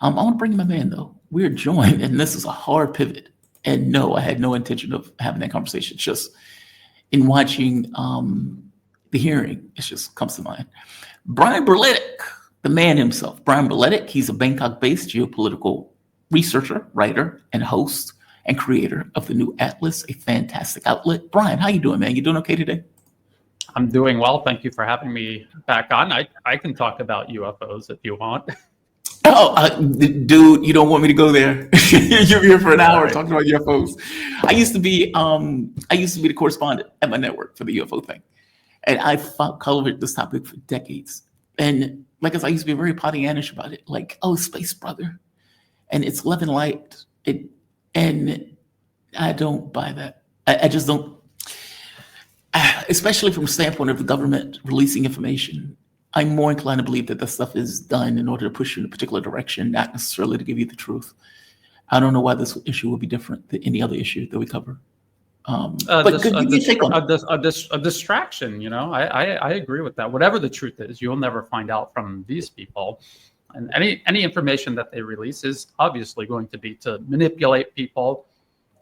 I want to bring my man though. We're joined, and this is a hard pivot. And no, I had no intention of having that conversation. It's just in watching the hearing, it just comes to mind. Brian Berletic, the man himself. Brian Berletic, he's a Bangkok-based geopolitical researcher, writer, and host, and creator of the New Atlas, a fantastic outlet. Brian, how you doing, man? You doing okay today? I'm doing well. Thank you for having me back on. I can talk about UFOs if you want. Oh, dude, you don't want me to go there. You're here for an hour talking about UFOs. I used to be the correspondent at my network for the UFO thing, and I covered this topic for decades. And like I said, I used to be very Pollyannish about it, like, oh, space brother, and it's love and light. And I don't buy that. I just don't. Especially from the standpoint of the government releasing information, I'm more inclined to believe that stuff is done in order to push you in a particular direction, not necessarily to give you the truth. I don't know why this issue would be different than any other issue that we cover. A distraction, you know. I agree with that. Whatever the truth is, you'll never find out from these people. And any information that they release is obviously going to be to manipulate people,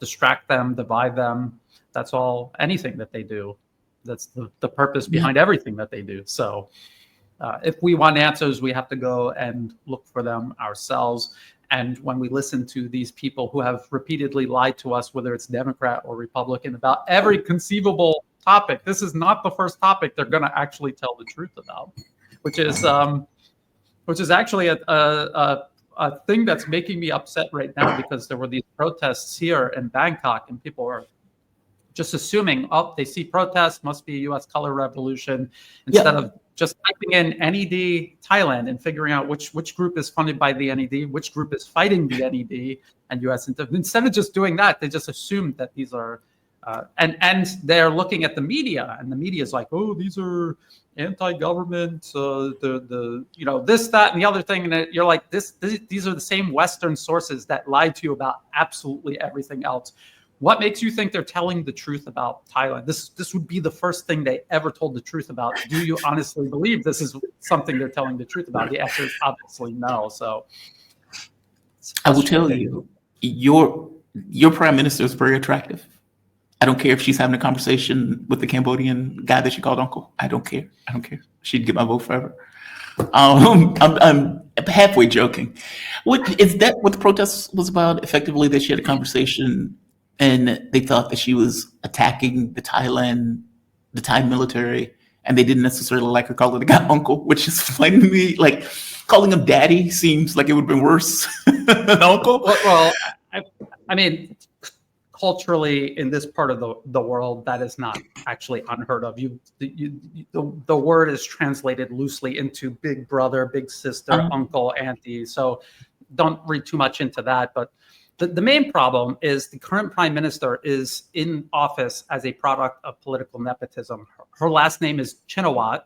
distract them, divide them. That's all, anything that they do. That's the purpose behind everything that they do. So if we want answers, we have to go and look for them ourselves. And when we listen to these people who have repeatedly lied to us, whether it's Democrat or Republican, about every conceivable topic, this is not the first topic they're going to actually tell the truth about, which is actually a thing that's making me upset right now, because there were these protests here in Bangkok, and people are just assuming, oh, they see protests, must be a U.S. color revolution, instead of just typing in NED Thailand and figuring out which group is funded by the NED, which group is fighting the NED, and U.S. Instead of just doing that, they just assume that these are, and they're looking at the media, and the media is like, oh, these are anti-government, the this, that, and the other thing, and you're like, these are the same Western sources that lied to you about absolutely everything else. What makes you think they're telling the truth about Thailand? This would be the first thing they ever told the truth about. Do you honestly believe this is something they're telling the truth about? The answer is obviously no. So I will tell you, your prime minister is very attractive. I don't care if she's having a conversation with the Cambodian guy that she called uncle. I don't care. She'd get my vote forever. I'm halfway joking. Is that what the protest was about? Effectively, that she had a conversation and they thought that she was attacking the Thai military, and they didn't necessarily like her calling the guy uncle, which is funny to me. Like, calling him daddy seems like it would have been worse than uncle. Well, I mean, culturally in this part of the world, that is not actually unheard of. The word is translated loosely into big brother, big sister, uncle, auntie. So don't read too much into that. But the main problem is the current prime minister is in office as a product of political nepotism. Her last name is Chinawat,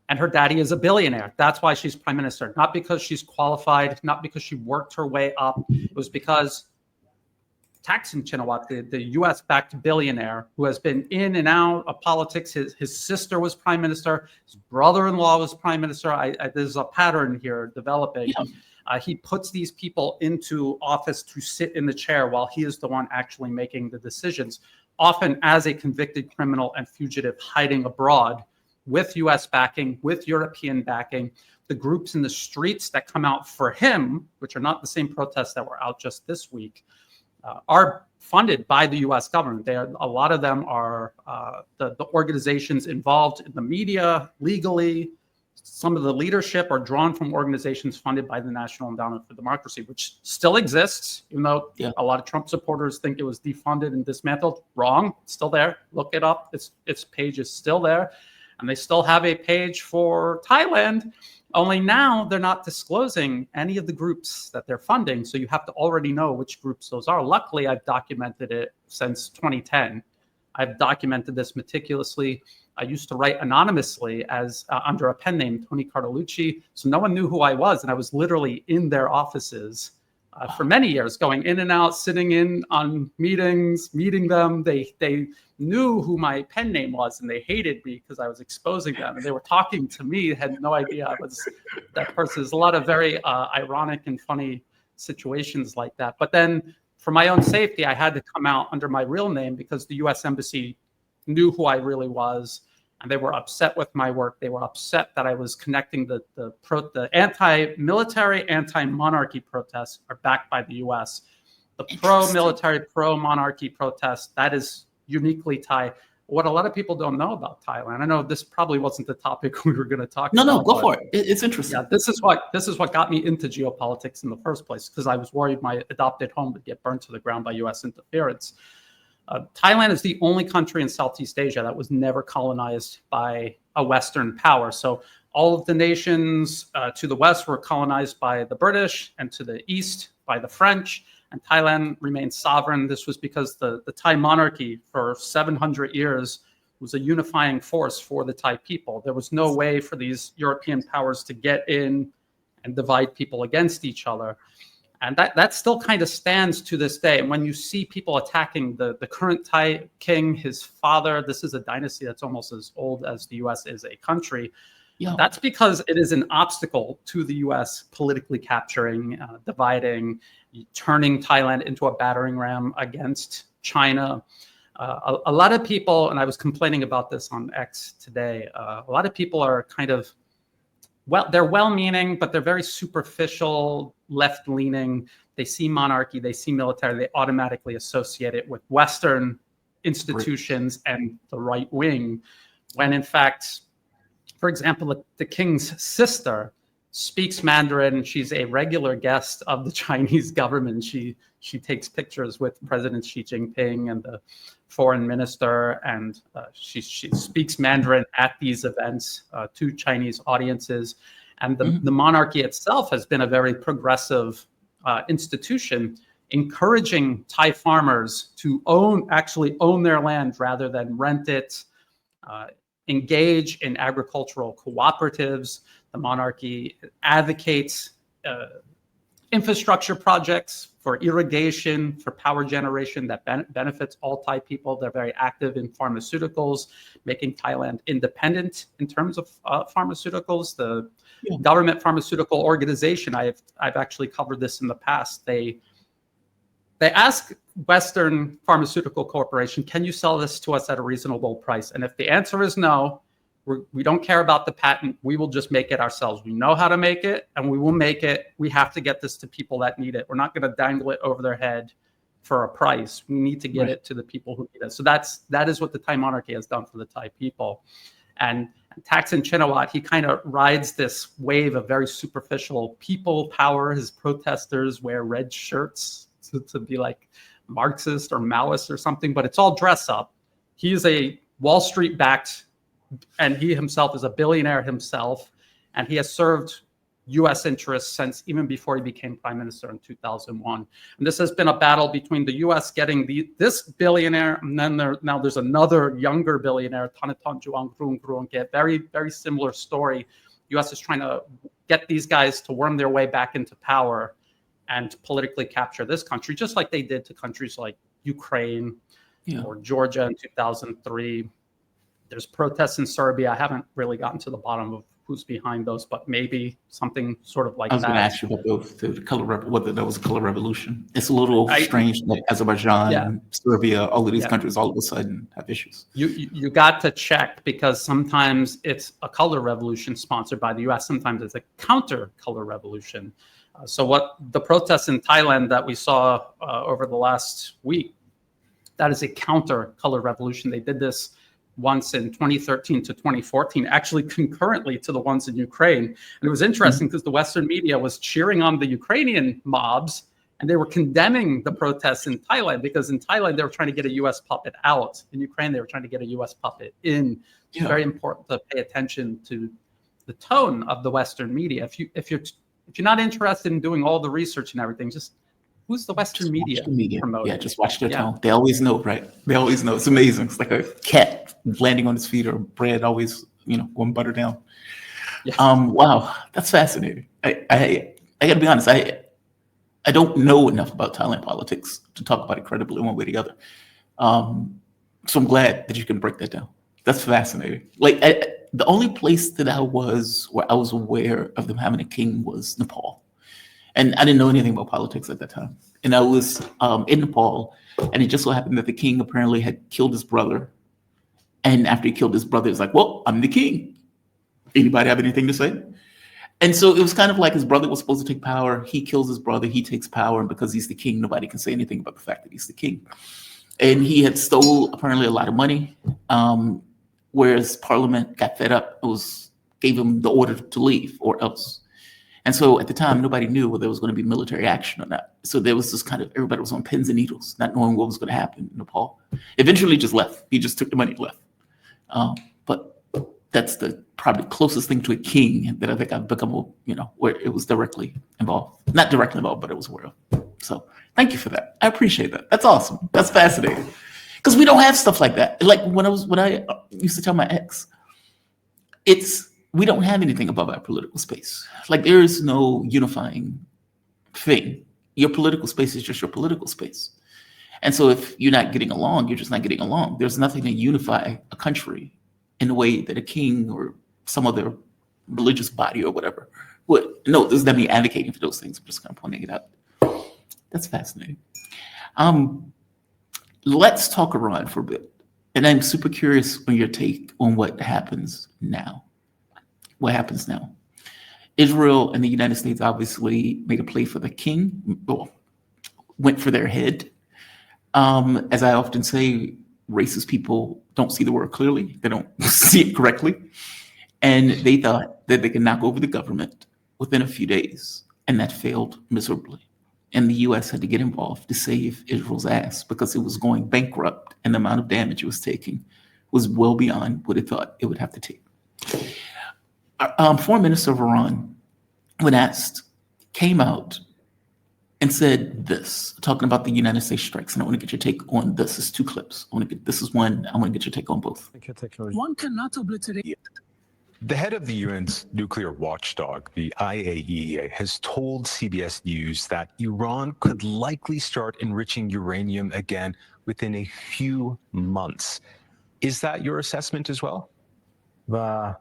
and her daddy is a billionaire. That's why she's prime minister. Not because she's qualified, not because she worked her way up. It was because Thaksin Shinawatra, the U.S.-backed billionaire who has been in and out of politics. His sister was prime minister. His brother-in-law was prime minister. There's a pattern here developing. Yeah. He puts these people into office to sit in the chair while he is the one actually making the decisions, often as a convicted criminal and fugitive hiding abroad with U.S. backing, with European backing. The groups in the streets that come out for him, which are not the same protests that were out just this week, are funded by the U.S. government. A lot of them are the organizations involved in the media, legally. Some of the leadership are drawn from organizations funded by the National Endowment for Democracy, which still exists, even though a lot of Trump supporters think it was defunded and dismantled. Wrong, it's still there. Look it up. Its page is still there. And they still have a page for Thailand, only now they're not disclosing any of the groups that they're funding. So you have to already know which groups those are. Luckily, I've documented it since 2010. I've documented this meticulously. I used to write anonymously as under a pen name, Tony Cartolucci. So no one knew who I was. And I was literally in their offices for many years, going in and out, sitting in on meetings, meeting them. They knew who my pen name was, and they hated me because I was exposing them. And they were talking to me, had no idea I was that person. There's a lot of very ironic and funny situations like that. But then for my own safety, I had to come out under my real name because the U.S. Embassy knew who I really was. And they were upset with my work. They were upset that I was connecting the anti-military, anti-monarchy protests are backed by the U.S. The pro-military, pro-monarchy protests, that is uniquely Thai. What a lot of people don't know about Thailand, I know this probably wasn't the topic we were going to talk about. No, go for it. It's interesting. Yeah, this is what got me into geopolitics in the first place, because I was worried my adopted home would get burned to the ground by U.S. interference. Thailand is the only country in Southeast Asia that was never colonized by a Western power. So all of the nations to the west were colonized by the British, and to the east by the French, and Thailand remained sovereign. This was because the Thai monarchy for 700 years was a unifying force for the Thai people. There was no way for these European powers to get in and divide people against each other. And that still kind of stands to this day. And when you see people attacking the current Thai king, his father, this is a dynasty that's almost as old as the U.S. is a country. Yeah. That's because it is an obstacle to the U.S. politically capturing, dividing, turning Thailand into a battering ram against China. A lot of people, and I was complaining about this on X today, a lot of people are kind of, well, they're well-meaning, but they're very superficial, left-leaning. They see monarchy, they see military, they automatically associate it with Western institutions and the right wing, when in fact, for example, the king's sister speaks Mandarin. She's a regular guest of the Chinese government. She takes pictures with President Xi Jinping and the foreign minister, and she speaks Mandarin at these events to Chinese audiences. And the monarchy itself has been a very progressive institution, encouraging Thai farmers to actually own their land rather than rent it, engage in agricultural cooperatives. The monarchy advocates infrastructure projects for irrigation, for power generation that benefits all Thai people. They're very active in pharmaceuticals, making Thailand independent in terms of pharmaceuticals. The government pharmaceutical organization, I've actually covered this in the past. They ask Western pharmaceutical corporation, can you sell this to us at a reasonable price? And if the answer is no, we don't care about the patent. We will just make it ourselves. We know how to make it, and we will make it. We have to get this to people that need it. We're not going to dangle it over their head for a price. We need to get it to the people who need it. So that is what the Thai monarchy has done for the Thai people. And Thaksin Shinawatra, he kind of rides this wave of very superficial people power. His protesters wear red shirts to be like Marxist or Maoist or something, but it's all dress up. He is a Wall Street backed, and he himself is a billionaire himself, and he has served U.S. interests since even before he became prime minister in 2001. And this has been a battle between the U.S. getting this billionaire, and then now there's another younger billionaire, Thanathorn Juanggrunggrungke, very, very similar story. U.S. is trying to get these guys to worm their way back into power and politically capture this country, just like they did to countries like Ukraine or Georgia in 2003. There's protests in Serbia. I haven't really gotten to the bottom of who's behind those, but maybe something sort of like that. I was going to ask you about whether there was a color revolution. It's a little strange that Azerbaijan, Serbia, all of these countries all of a sudden have issues. You got to check, because sometimes it's a color revolution sponsored by the U.S. Sometimes it's a counter color revolution. So what the protests in Thailand that we saw over the last week, that is a counter color revolution. They did this once in 2013 to 2014, actually concurrently to the ones in Ukraine. And it was interesting because the Western media was cheering on the Ukrainian mobs, and they were condemning the protests in Thailand, because in Thailand, they were trying to get a U.S. puppet out. In Ukraine, they were trying to get a U.S. puppet in. It's very important to pay attention to the tone of the Western media. If you're not interested in doing all the research and everything, just who's the Western media promoting? Yeah, just watch their tone. They always know, right? They always know. It's amazing. It's like a cat landing on its feet, or bread always, going butter down. Yeah. Wow, that's fascinating. I got to be honest. I don't know enough about Thailand politics to talk about it credibly one way or the other. So I'm glad that you can break that down. That's fascinating. Like the only place that where I was aware of them having a king was Nepal. And I didn't know anything about politics at that time. And I was in Nepal, and it just so happened that the king apparently had killed his brother. And after he killed his brother, it's like, well, I'm the king. Anybody have anything to say? And so it was kind of like his brother was supposed to take power. He kills his brother. He takes power. And because he's the king, nobody can say anything about the fact that he's the king. And he had stole apparently a lot of money, whereas Parliament got fed up. Gave him the order to leave or else. And so at the time, nobody knew whether there was going to be military action or not. So there was this kind of, everybody was on pins and needles, not knowing what was going to happen in Nepal. Eventually just left. He just took the money and left. But that's the probably closest thing to a king that I think I've become, where it was directly involved. Not directly involved, but it was aware of. So thank you for that. I appreciate that. That's awesome. That's fascinating. Because we don't have stuff like that. Like when I used to tell my ex, we don't have anything above our political space. Like there is no unifying thing. Your political space is just your political space. And so if you're not getting along, you're just not getting along. There's nothing to unify a country in the way that a king or some other religious body or whatever would. No, this is not me advocating for those things. I'm just kind of pointing it out. That's fascinating. Let's talk Iran for a bit. And I'm super curious on your take on what happens now. What happens now? Israel and the United States obviously made a play for the king, went for their head. As I often say, racist people don't see the world clearly. They don't see it correctly. And they thought that they could knock over the government within a few days. And that failed miserably. And the US had to get involved to save Israel's ass because it was going bankrupt and the amount of damage it was taking was well beyond what it thought it would have to take. Foreign Minister of Iran, when asked, came out and said this, talking about the United States strikes. And I want to get your take on this. It's two clips. This is one. I want to get your take on both. One cannot obliterate. The head of the UN's nuclear watchdog, the IAEA, has told CBS News that Iran could likely start enriching uranium again within a few months. Is that your assessment as well? One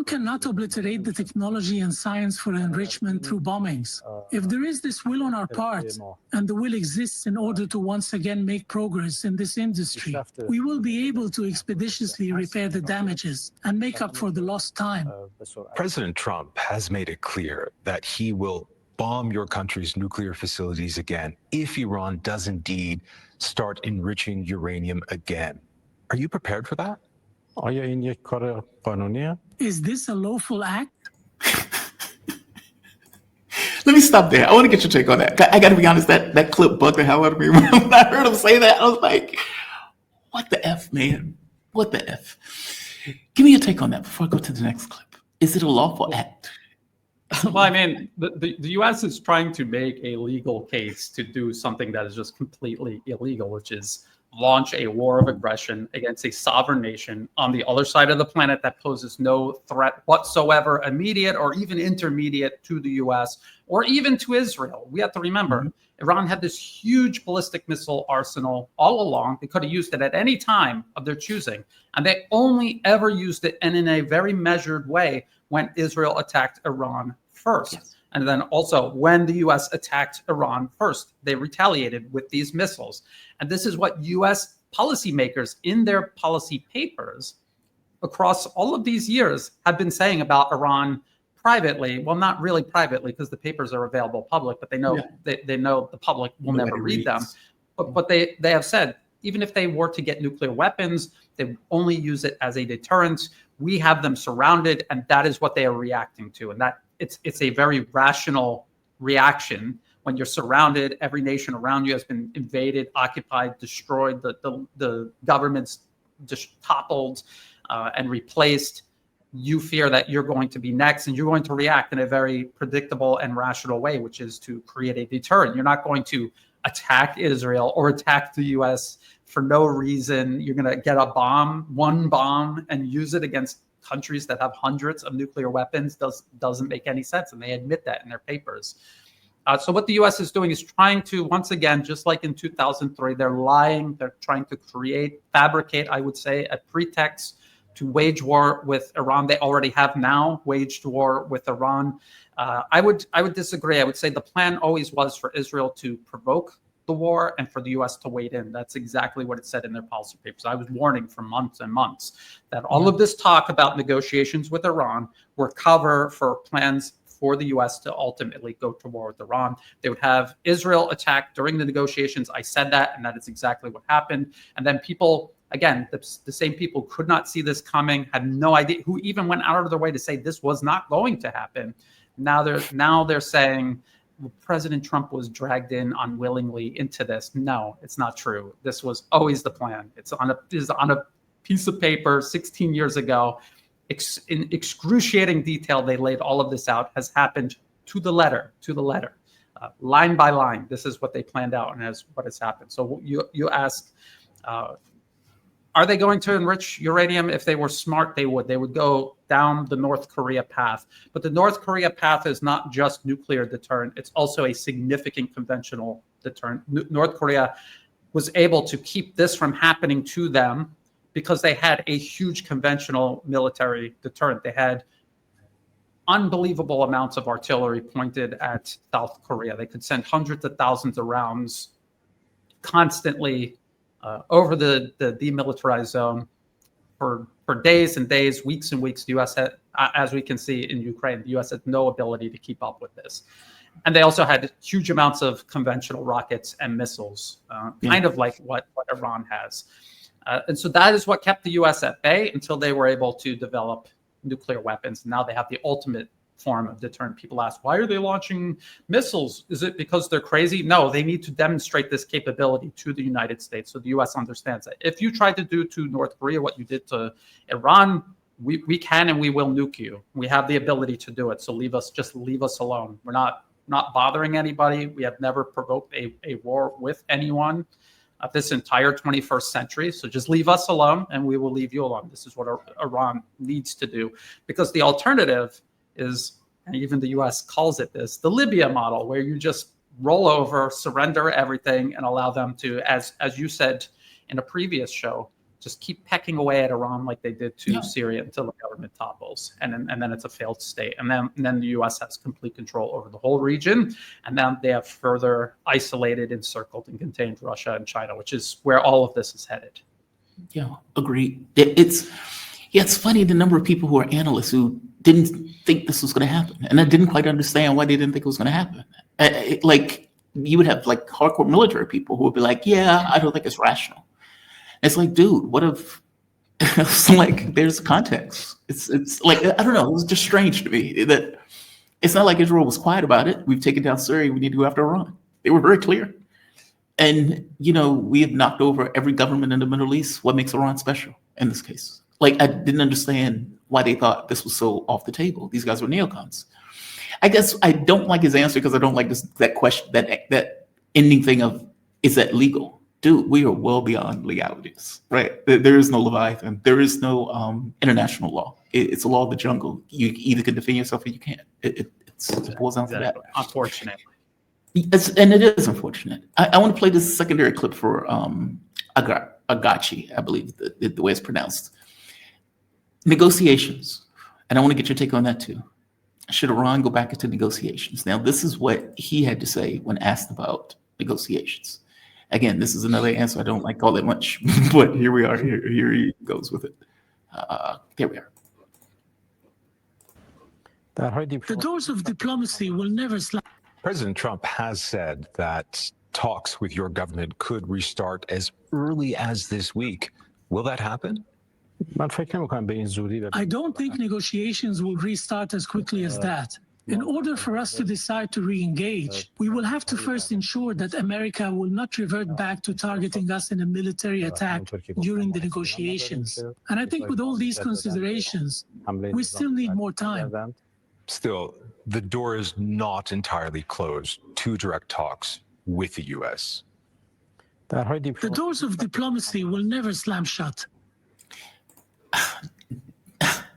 cannot obliterate the technology and science for enrichment through bombings. If there is this will on our part, and the will exists in order to once again make progress in this industry, we will be able to expeditiously repair the damages and make up for the lost time. President Trump has made it clear that he will bomb your country's nuclear facilities again if Iran does indeed start enriching uranium again. Are you prepared for that? Is this a lawful act? Let me stop there. I want to get your take on that. I got to be honest, that clip bugged the hell out of me. When I heard him say that, I was like, what the F, man? What the F? Give me your take on that before I go to the next clip. Is it a lawful act? Well, I mean, the U.S. is trying to make a legal case to do something that is just completely illegal, which is launch a war of aggression against a sovereign nation on the other side of the planet that poses no threat whatsoever, immediate or even intermediate, to the U.S. or even to Israel. We have to remember, Iran had this huge ballistic missile arsenal all along. They could have used it at any time of their choosing, and they only ever used it in a very measured way when Israel attacked Iran first. Yes. And then also when the U.S. attacked Iran first, they retaliated with these missiles. And this is what U.S. policymakers in their policy papers across all of these years have been saying about Iran privately. Well, not really privately, because the papers are available public, but they know they know the public will never read them. But they have said, even if they were to get nuclear weapons, they only use it as a deterrent. We have them surrounded, and that is what they are reacting to. And that it's a very rational reaction. When you're surrounded, every nation around you has been invaded, occupied, destroyed, the government's just toppled and replaced. You fear that you're going to be next, and you're going to react in a very predictable and rational way, which is to create a deterrent. You're not going to attack Israel or attack the U.S. for no reason. You're going to get one bomb, and use it against countries that have hundreds of nuclear weapons. Doesn't make any sense, and they admit that in their papers. So what the U.S. is doing is trying to, once again, just like in 2003, they're lying. They're trying to fabricate, I would say, a pretext to wage war with Iran. They already have now waged war with Iran. I would disagree. I would say the plan always was for Israel to provoke the war and for the U.S. to wade in. That's exactly what it said in their policy papers. I was warning for months and months that all of this talk about negotiations with Iran were cover for plans for the U.S. to ultimately go to war with Iran. They would have Israel attack during the negotiations. I said that, and that is exactly what happened. And then people, again, the same people could not see this coming, had no idea, who even went out of their way to say this was not going to happen. Now they're saying, well, President Trump was dragged in unwillingly into this. No, it's not true. This was always the plan. It's on a piece of paper 16 years ago. In excruciating detail, they laid all of this out, has happened to the letter, line by line. This is what they planned out and what has happened. So you ask, are they going to enrich uranium? If they were smart, they would. They would go down the North Korea path. But the North Korea path is not just nuclear deterrent. It's also a significant conventional deterrent. North Korea was able to keep this from happening to them because they had a huge conventional military deterrent. They had unbelievable amounts of artillery pointed at South Korea. They could send hundreds of thousands of rounds constantly over the demilitarized zone for days and days, weeks and weeks. The U.S. had, as we can see in Ukraine, the U.S. had no ability to keep up with this. And they also had huge amounts of conventional rockets and missiles, kind of like what Iran has. And so that is what kept the U.S. at bay until they were able to develop nuclear weapons. Now they have the ultimate form of deterrent. People ask, why are they launching missiles? Is it because they're crazy? No, they need to demonstrate this capability to the United States. So the U.S. understands that. If you try to do to North Korea what you did to Iran, we can and we will nuke you. We have the ability to do it. So leave us alone. We're not bothering anybody. We have never provoked a war with anyone this entire 21st century. So just leave us alone and we will leave you alone. This is what Iran needs to do, because the alternative is, and even the US calls it this, the Libya model, where you just roll over, surrender everything, and allow them to, as you said in a previous show, just keep pecking away at Iran like they did to Syria until the government topples. And then it's a failed state. And then the US has complete control over the whole region. And then they have further isolated, encircled, and contained Russia and China, which is where all of this is headed. Yeah, agreed. It's funny the number of people who are analysts who didn't think this was going to happen. And I didn't quite understand why they didn't think it was going to happen. Like, you would have like hardcore military people who would be like, yeah, I don't think it's rational. It's like, dude, what if it's like there's context? It's like, I don't know. It was just strange to me that it's not like Israel was quiet about it. We've taken down Syria. We need to go after Iran. They were very clear. And, we have knocked over every government in the Middle East. What makes Iran special in this case? Like, I didn't understand why they thought this was so off the table. These guys were neocons. I guess I don't like his answer because I don't like that question, that ending thing of, is that legal? Dude, we are well beyond legalities, right? There is no Leviathan. There is no international law. It's a law of the jungle. You either can defend yourself or you can't. It boils down to that. Unfortunately. And it is unfortunate. I want to play this secondary clip for Agachi, I believe the way it's pronounced. Negotiations. And I want to get your take on that too. Should Iran go back into negotiations? Now, this is what he had to say when asked about negotiations. Again, this is another answer I don't like all that much, but here we are. Here he goes with it. There we are. The doors of diplomacy will never slam. President Trump has said that talks with your government could restart as early as this week. Will that happen? I don't think negotiations will restart as quickly as that. In order for us to decide to re-engage, we will have to first ensure that America will not revert back to targeting us in a military attack during the negotiations. And I think with all these considerations, we still need more time. Still, the door is not entirely closed to direct talks with the U.S. The doors of diplomacy will never slam shut.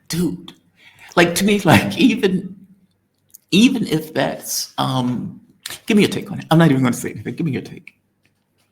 Dude, like, to me, like, even if that's Give me your take on it. I'm not even going to say anything. Give me your take.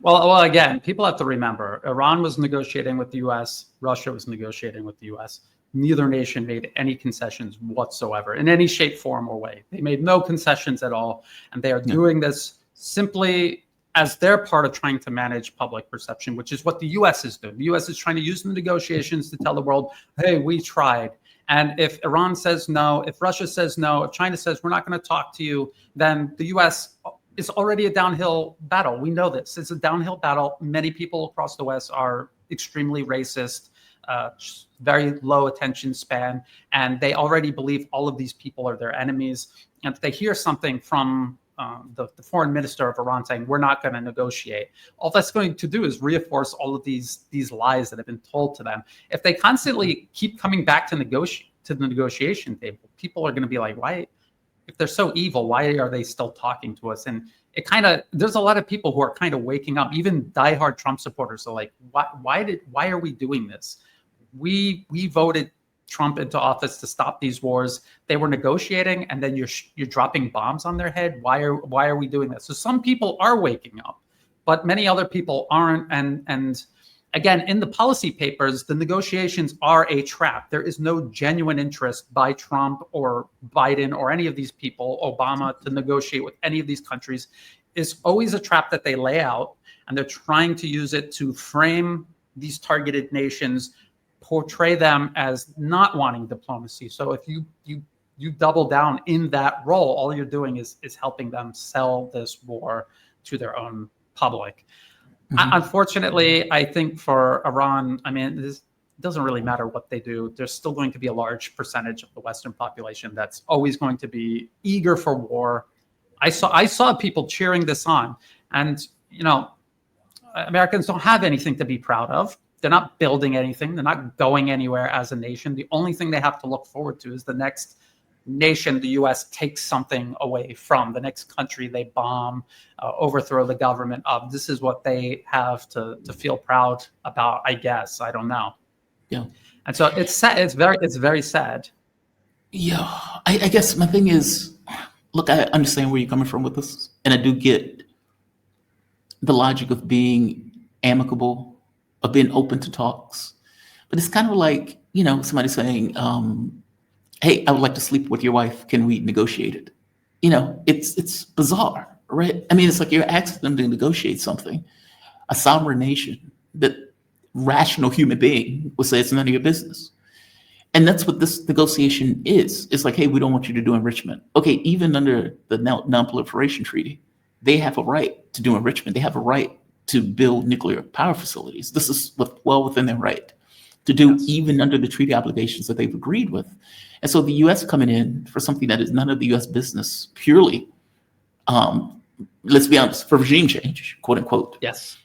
Well, again, people have to remember, Iran was negotiating with the U.S., Russia was negotiating with the U.S. Neither nation made any concessions whatsoever in any shape, form, or way. They made no concessions at all, and they are doing this simply as their part of trying to manage public perception, which is what the U.S. is doing. The U.S. is trying to use the negotiations to tell the world, hey, we tried. And if Iran says no, if Russia says no, if China says we're not going to talk to you, then the U.S. is already a downhill battle. We know this. It's a downhill battle. Many people across the West are extremely racist, very low attention span, and they already believe all of these people are their enemies. And if they hear something from the foreign minister of Iran saying, we're not going to negotiate, all that's going to do is reinforce all of these lies that have been told to them. If they constantly keep coming back to the negotiation table, people are going to be like, why? If they're so evil, why are they still talking to us? And it kind of, there's a lot of people who are kind of waking up. Even diehard Trump supporters are like, why are we doing this? We voted Trump into office to stop these wars. They were negotiating, and then you're dropping bombs on their head. Why are we doing this? So some people are waking up, but many other people aren't. And again, in the policy papers, the negotiations are a trap. There is no genuine interest by Trump or Biden or any of these people, Obama, to negotiate with any of these countries. It's always a trap that they lay out, and they're trying to use it to frame these targeted nations, portray them as not wanting diplomacy. So if you double down in that role, all you're doing is helping them sell this war to their own public. Unfortunately, I think for Iran, I mean, it doesn't really matter what they do. There's still going to be a large percentage of the Western population that's always going to be eager for war. I saw people cheering this on, and Americans don't have anything to be proud of. They're not building anything. They're not going anywhere as a nation. The only thing they have to look forward to is the next nation the U.S. takes something away from, the next country they bomb, overthrow the government of. This is what they have to feel proud about, I guess. I don't know. Yeah. And so it's sad. It's very sad. Yeah. I guess my thing is, look, I understand where you're coming from with this, and I do get the logic of being amicable, of being open to talks. But it's kind of like, somebody saying, hey, I would like to sleep with your wife. Can we negotiate it? It's bizarre, right? I mean, it's like you're asking them to negotiate something. A sovereign nation, that rational human being would say it's none of your business. And that's what this negotiation is. It's like, hey, we don't want you to do enrichment. Okay, even under the non-proliferation treaty, they have a right to do enrichment. They have a right to build nuclear power facilities. This is well within their right to do, even under the treaty obligations that they've agreed with. And so the U.S. coming in for something that is none of the U.S. business, purely, let's be honest, for regime change, quote unquote. Yes.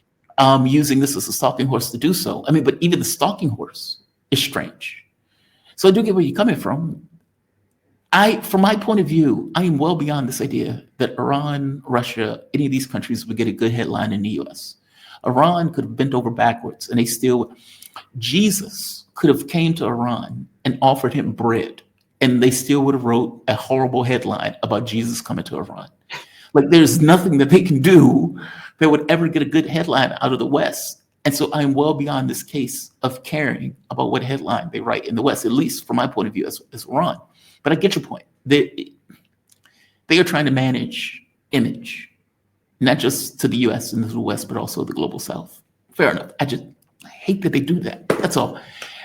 Using this as a stalking horse to do so. I mean, but even the stalking horse is strange. So I do get where you're coming from. From my point of view, I am well beyond this idea that Iran, Russia, any of these countries would get a good headline in the U.S. Iran could have bent over backwards, and Jesus could have came to Iran and offered him bread, and they still would have wrote a horrible headline about Jesus coming to Iran. Like, there's nothing that they can do that would ever get a good headline out of the West. And so I'm well beyond this case of caring about what headline they write in the West, at least from my point of view as Iran. But I get your point. They are trying to manage image, not just to the U.S. and to the West, but also the global South. Fair enough. I hate that they do that. That's all.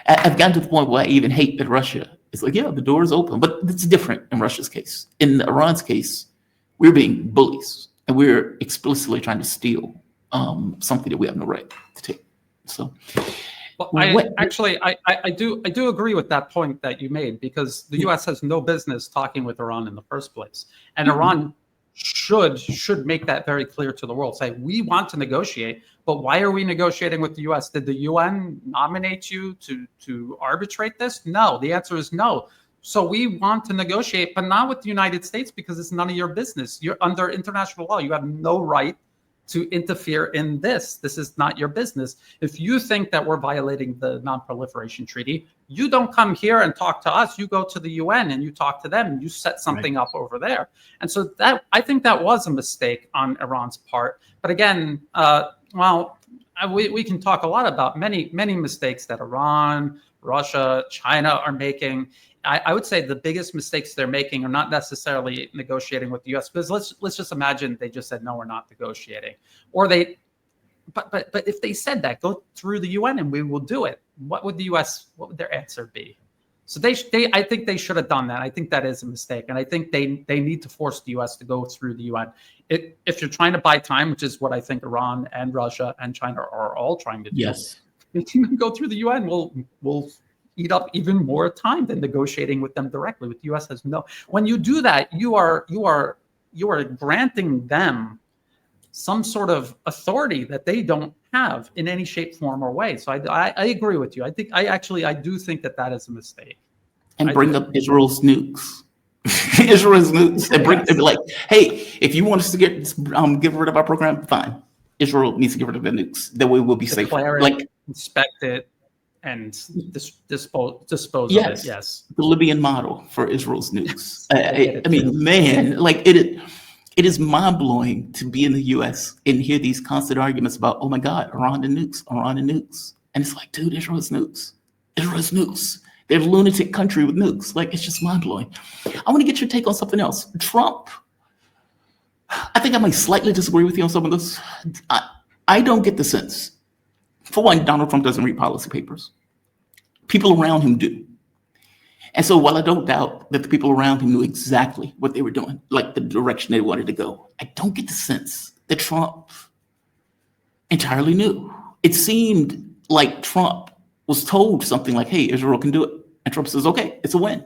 I've gotten to the point where I even hate that Russia is like, yeah, the door is open. But it's different in Russia's case. In Iran's case, we're being bullies, and we're explicitly trying to steal something that we have no right to take. So, well, I do agree with that point that you made, because the U.S. has no business talking with Iran in the first place, and Iran should make that very clear to the world. Say, we want to negotiate, but why are we negotiating with the U.S.? Did the UN nominate you to arbitrate this? No. The answer is no. So we want to negotiate, but not with the United States, because it's none of your business. You're under international law. You have no right to interfere in this. This is not your business. If you think that we're violating the non-proliferation treaty, you don't come here and talk to us. You go to the UN and you talk to them and you set something up over there. And so that, I think that was a mistake on Iran's part. But again, we can talk a lot about many mistakes that Iran, Russia, China are making. I would say the biggest mistakes they're making are not necessarily negotiating with the U.S. because let's just imagine they just said no, we're not negotiating, or they. But if they said that, go through the UN and we will do it. What would their answer be? So I think they should have done that. I think that is a mistake, and I think they need to force the U.S. to go through the UN. If you're trying to buy time, which is what I think Iran and Russia and China are all trying to do. Yes. If you go through the UN, we'll eat up even more time than negotiating with them directly. With the U.S. has no. When you do that, you are granting them some sort of authority that they don't have in any shape, form, or way. So I agree with you. I do think that is a mistake. And bring up Israel's nukes. Israel's nukes. And bring like, hey, if you want us to get rid of our program, fine. Israel needs to get rid of the nukes. That way we'll be safe. Like inspect it and dispose of it. Yes. The Libyan model for Israel's nukes. I mean, man, like it is mind-blowing to be in the U.S. and hear these constant arguments about, oh my God, Iran and nukes, Iran and nukes. And it's like, dude, Israel's nukes. Israel's nukes. They're a lunatic country with nukes. Like, it's just mind-blowing. I want to get your take on something else. Trump. I think I might slightly disagree with you on some of this. I don't get the sense. For one, Donald Trump doesn't read policy papers. People around him do. And so while I don't doubt that the people around him knew exactly what they were doing, like the direction they wanted to go, I don't get the sense that Trump entirely knew. It seemed like Trump was told something like, hey, Israel can do it. And Trump says, okay, it's a win.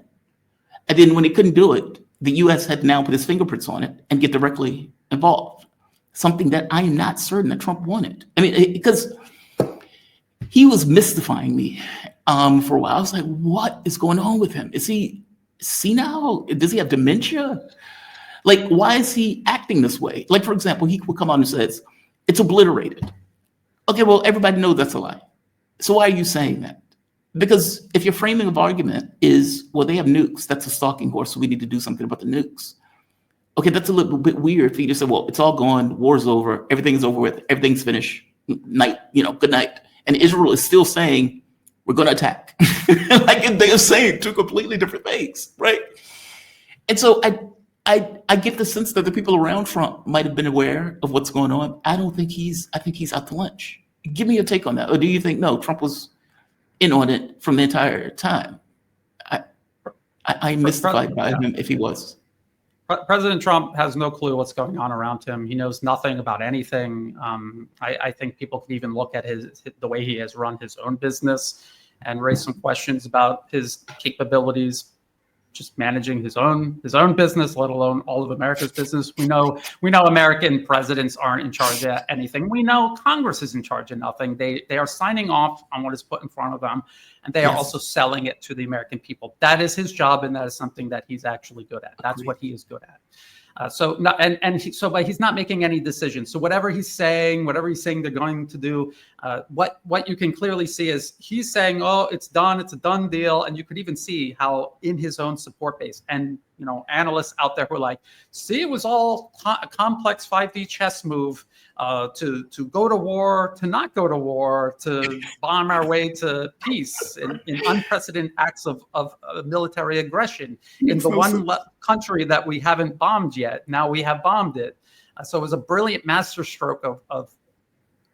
And then when he couldn't do it, the U.S. had to now put his fingerprints on it and get directly involved. Something that I am not certain that Trump wanted. I mean, because he was mystifying me for a while. I was like, what is going on with him? Is he senile? Does he have dementia? Like, why is he acting this way? Like, for example, he would come on and says, it's obliterated. Okay, well, everybody knows that's a lie. So why are you saying that? Because if your framing of argument is, well, they have nukes, that's a stalking horse, so we need to do something about the nukes. Okay, that's a little bit weird for you to say, well, it's all gone, war's over, everything's over with, everything's finished, night, good night. And Israel is still saying, we're going to attack. Like they are saying two completely different things, right? And so I get the sense that the people around Trump might have been aware of what's going on. I think he's out to lunch. Give me your take on that. Or do you think, no, Trump was in on it from the entire time? I'm mystified by him if he was. President Trump has no clue what's going on around him. He knows nothing about anything. I think people can even look at the way he has run his own business and raise some questions about his capabilities just managing his own business, let alone all of America's business. We know American presidents aren't in charge of anything. We know Congress is in charge of nothing. They are signing off on what is put in front of them, and they are also selling it to the American people. That is his job, and that is something that he's actually good at. That's what he is good at. But he's not making any decisions. So whatever he's saying they're going to do, what you can clearly see is he's saying, oh, it's done, it's a done deal. And you could even see how in his own support base and, analysts out there who are like, see, it was all a complex 5D chess move to go to war, to not go to war, to bomb our way to peace in unprecedented acts of military aggression in the one country that we haven't bombed yet. Now we have bombed it. So it was a brilliant masterstroke of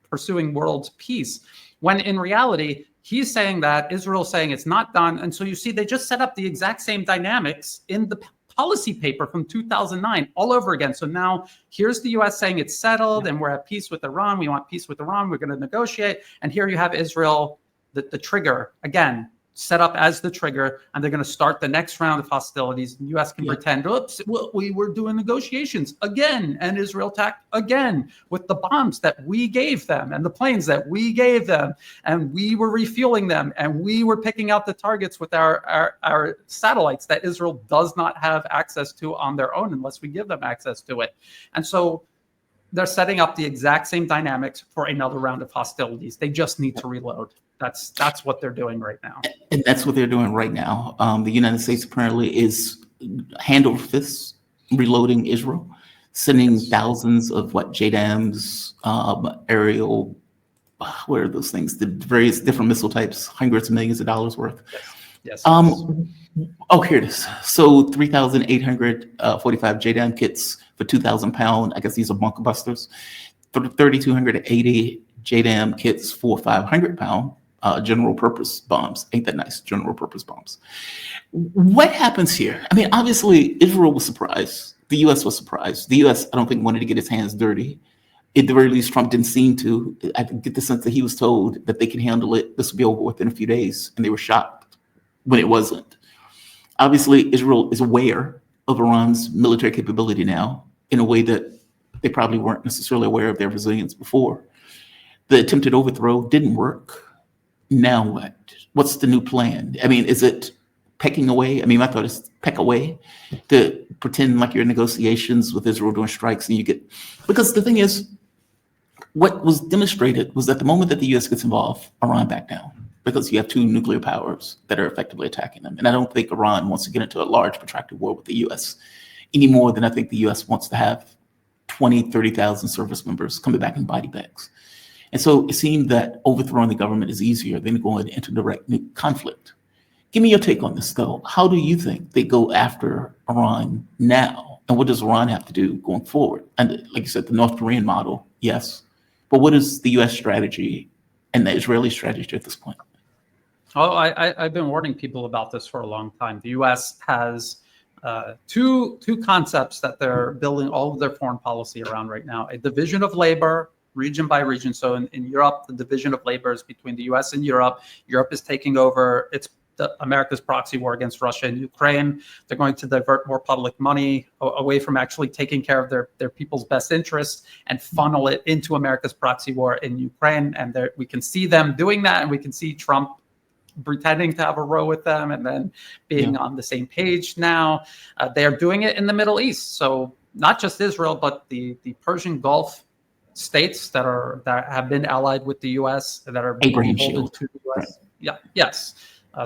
pursuing world peace, when in reality, he's saying that, Israel's saying it's not done. And so you see, they just set up the exact same dynamics in the policy paper from 2009 all over again. So now here's the US saying it's settled and we're at peace with Iran. We want peace with Iran. We're going to negotiate. And here you have Israel, the trigger, again, set up as the trigger, and they're going to start the next round of hostilities. The U.S. can pretend, oops, we were doing negotiations again, and Israel attacked again with the bombs that we gave them and the planes that we gave them, and we were refueling them, and we were picking out the targets with our satellites that Israel does not have access to on their own unless we give them access to it. And so they're setting up the exact same dynamics for another round of hostilities. They just need to reload. That's what they're doing right now. And that's what they're doing right now. The United States apparently is hand over fist reloading Israel, sending thousands of JDAMs, aerial, what are those things? The various different missile types, hundreds of millions of dollars worth. Yes. Oh, here it is. So 3,845 JDAM kits for £2,000. I guess these are bunker busters. 3,280 JDAM kits for £500. General purpose bombs. Ain't that nice? General purpose bombs. What happens here? I mean, obviously, Israel was surprised. The U.S. was surprised. The U.S., I don't think, wanted to get its hands dirty. At the very least, Trump didn't seem to. I get the sense that he was told that they can handle it. This will be over within a few days. And they were shocked when it wasn't. Obviously, Israel is aware of Iran's military capability now in a way that they probably weren't necessarily aware of their resilience before. The attempted overthrow didn't work. Now what? What's the new plan? I mean, is it pecking away? I mean, my thought is peck away, to pretend like you're in negotiations with Israel doing strikes and you get, because the thing is, what was demonstrated was that the moment that the U.S. gets involved, Iran backed down, because you have two nuclear powers that are effectively attacking them. And I don't think Iran wants to get into a large protracted war with the U.S. any more than I think the U.S. wants to have 20, 30,000 service members coming back in body bags. And so it seemed that overthrowing the government is easier than going into direct conflict. Give me your take on this, though. How do you think they go after Iran now? And what does Iran have to do going forward? And like you said, the North Korean model, yes. But what is the U.S. strategy and the Israeli strategy at this point? Oh, I've been warning people about this for a long time. The U.S. has two concepts that they're building all of their foreign policy around right now: a division of labor, region by region. So in Europe, the division of labor is between the U.S. and Europe. Europe is taking over America's proxy war against Russia and Ukraine. They're going to divert more public money away from actually taking care of their people's best interests and funnel it into America's proxy war in Ukraine. And we can see them doing that, and we can see Trump pretending to have a row with them and then being on the same page now. They're doing it in the Middle East. So not just Israel, but the Persian Gulf states that have been allied with the U.S. that are beholden to the U.S. Right. Yes.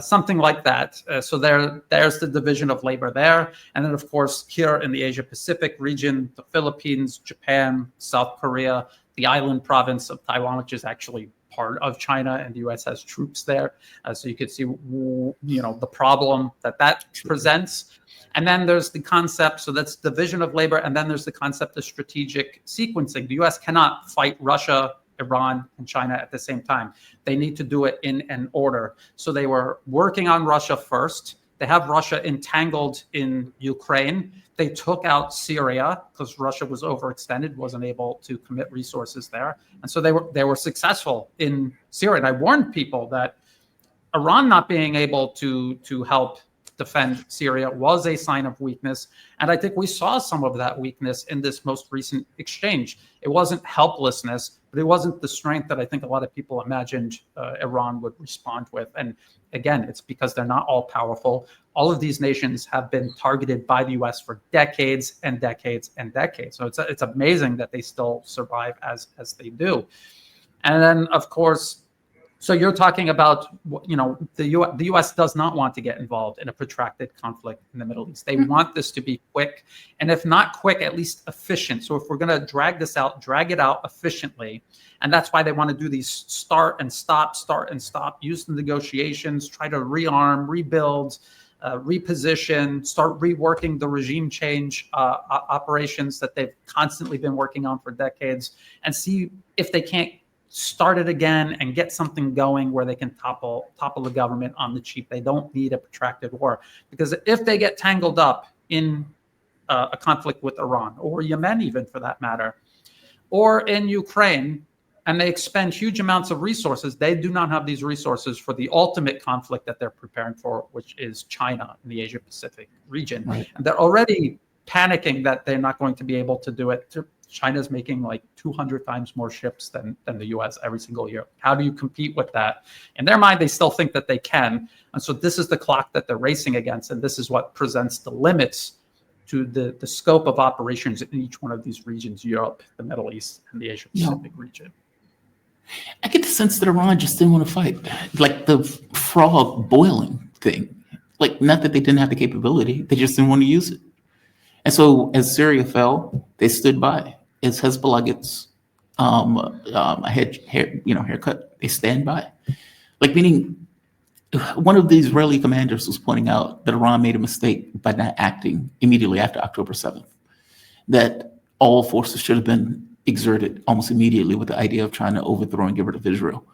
Something like that. So there's the division of labor there. And then, of course, here in the Asia Pacific region, the Philippines, Japan, South Korea, the island province of Taiwan, which is actually part of China, and the U.S. has troops there. So you could see, the problem that presents. And then there's the concept, so that's division of labor, and then there's the concept of strategic sequencing. The U.S. cannot fight Russia, Iran, and China at the same time. They need to do it in an order. So they were working on Russia first. They have Russia entangled in Ukraine. They took out Syria because Russia was overextended, wasn't able to commit resources there. And so they were successful in Syria. And I warned people that Iran not being able to help defend Syria was a sign of weakness. And I think we saw some of that weakness in this most recent exchange. It wasn't helplessness, but it wasn't the strength that I think a lot of people imagined Iran would respond with. And again, it's because they're not all powerful. All of these nations have been targeted by the U.S. for decades and decades and decades. So it's amazing that they still survive as they do. And then, of course, so you're talking about, the U.S. does not want to get involved in a protracted conflict in the Middle East. They want this to be quick, and if not quick, at least efficient. So if we're going to drag it out efficiently, and that's why they want to do these start and stop, use the negotiations, try to rearm, rebuild, reposition, start reworking the regime change operations that they've constantly been working on for decades, and see if they can't start it again and get something going where they can topple the government on the cheap. They don't need a protracted war, because if they get tangled up in a conflict with Iran or Yemen, even for that matter, or in Ukraine, and they expend huge amounts of resources, they do not have these resources for the ultimate conflict that they're preparing for, which is China in the Asia Pacific region. Right. And they're already panicking that they're not going to be able to do it. China's making like 200 times more ships than the U.S. every single year. How do you compete with that? In their mind, they still think that they can. And so this is the clock that they're racing against. And this is what presents the limits to the scope of operations in each one of these regions: Europe, the Middle East, and the Asia Pacific region. I get the sense that Iran just didn't want to fight, like the frog boiling thing. Like, not that they didn't have the capability, they just didn't want to use it. And so as Syria fell, they stood by. As Hezbollah gets a haircut, they stand by. Like, meaning, one of the Israeli commanders was pointing out that Iran made a mistake by not acting immediately after October 7th, that all forces should have been exerted almost immediately with the idea of trying to overthrow and get rid of Israel.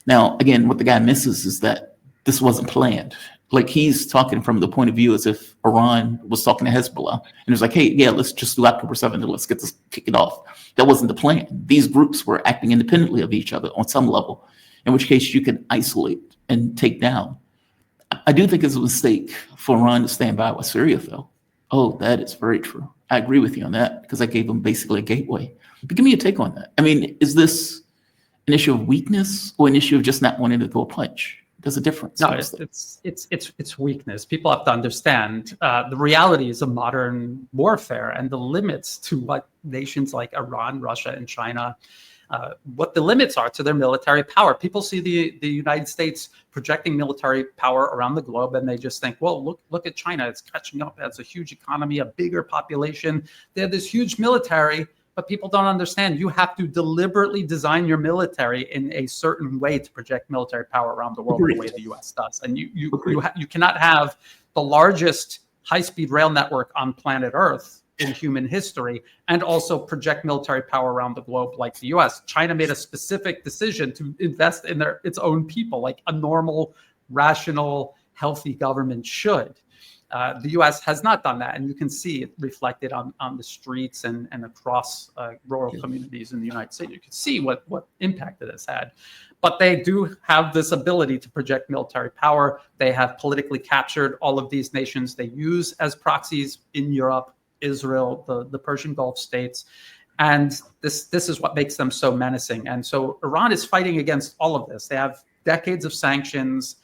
Now, again, what the guy misses is that this wasn't planned. Like, he's talking from the point of view as if Iran was talking to Hezbollah and it was like, hey, yeah, let's just do October 7th and let's kick it off. That wasn't the plan. These groups were acting independently of each other on some level, in which case you can isolate and take down. I do think it's a mistake for Iran to stand by while Syria fell. Oh, that is very true. I agree with you on that, because I gave them basically a gateway. But give me a take on that. I mean, is this an issue of weakness or an issue of just not wanting to throw a punch? There's a difference. No, it's weakness. People have to understand the realities of modern warfare and the limits to what nations like Iran, Russia, and China, what the limits are to their military power. People see the United States projecting military power around the globe, and they just think, well, look at China. It's catching up. It has a huge economy, a bigger population. They have this huge military. But people don't understand. You have to deliberately design your military in a certain way to project military power around the world the way the U.S. does. And you cannot have the largest high-speed rail network on planet Earth in human history and also project military power around the globe like the U.S. China made a specific decision to invest in its own people, like a normal, rational, healthy government should. The U.S. has not done that, and you can see it reflected on the streets and across rural communities in the United States. You can see what impact it has had. But they do have this ability to project military power. They have politically captured all of these nations they use as proxies in Europe, Israel, the Persian Gulf states. And this is what makes them so menacing. And so Iran is fighting against all of this. They have decades of sanctions.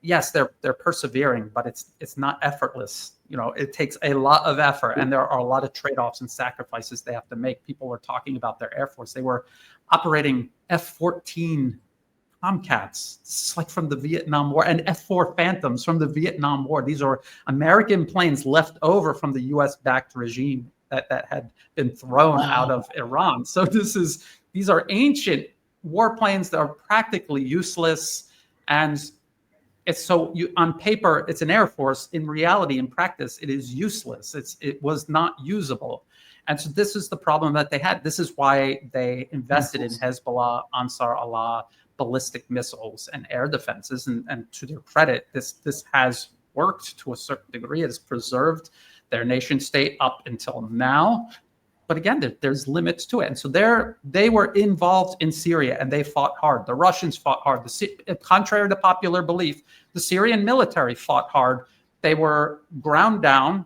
Yes, they're persevering, but it's not effortless. You know, it takes a lot of effort, and there are a lot of trade-offs and sacrifices they have to make. People were talking about their Air Force. They were operating F-14 Tomcats. This is like from the Vietnam War, and F-4 Phantoms from the Vietnam War. These are American planes left over from the U.S.-backed regime that had been thrown out of Iran. So these are ancient warplanes that are practically useless, and on paper, it's an Air Force. In reality, in practice, it is useless. It was not usable. And so this is the problem that they had. This is why they invested in Hezbollah, Ansar Allah, ballistic missiles, and air defenses. And to their credit, this has worked to a certain degree. It has preserved their nation state up until now. But again, there's limits to it. And so they were involved in Syria, and they fought hard. The Russians fought hard. Contrary to popular belief, the Syrian military fought hard. They were ground down.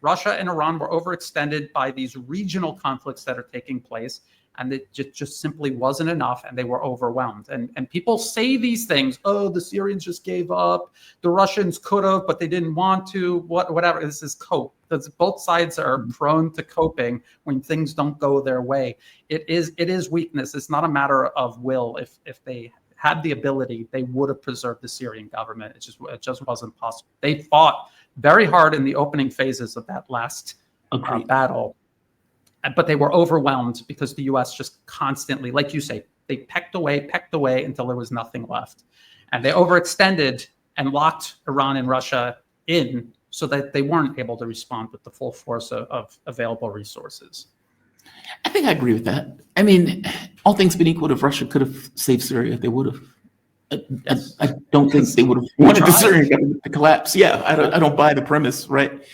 Russia and Iran were overextended by these regional conflicts that are taking place, and it just simply wasn't enough, and they were overwhelmed. And people say these things, oh, the Syrians just gave up. The Russians could have, but they didn't want to, whatever. This is cope. Both sides are prone to coping when things don't go their way. It is weakness. It's not a matter of will. If they had the ability, they would have preserved the Syrian government. It just wasn't possible. They fought very hard in the opening phases of that last battle, but they were overwhelmed because the U.S. just constantly, like you say, they pecked away until there was nothing left. And they overextended and locked Iran and Russia in so that they weren't able to respond with the full force of available resources. I think I agree with that. I mean, all things being equal, if Russia could have saved Syria, they would have. Yes. I don't think they would have wanted the Syrian government to collapse. Yeah, I don't buy the premise, right?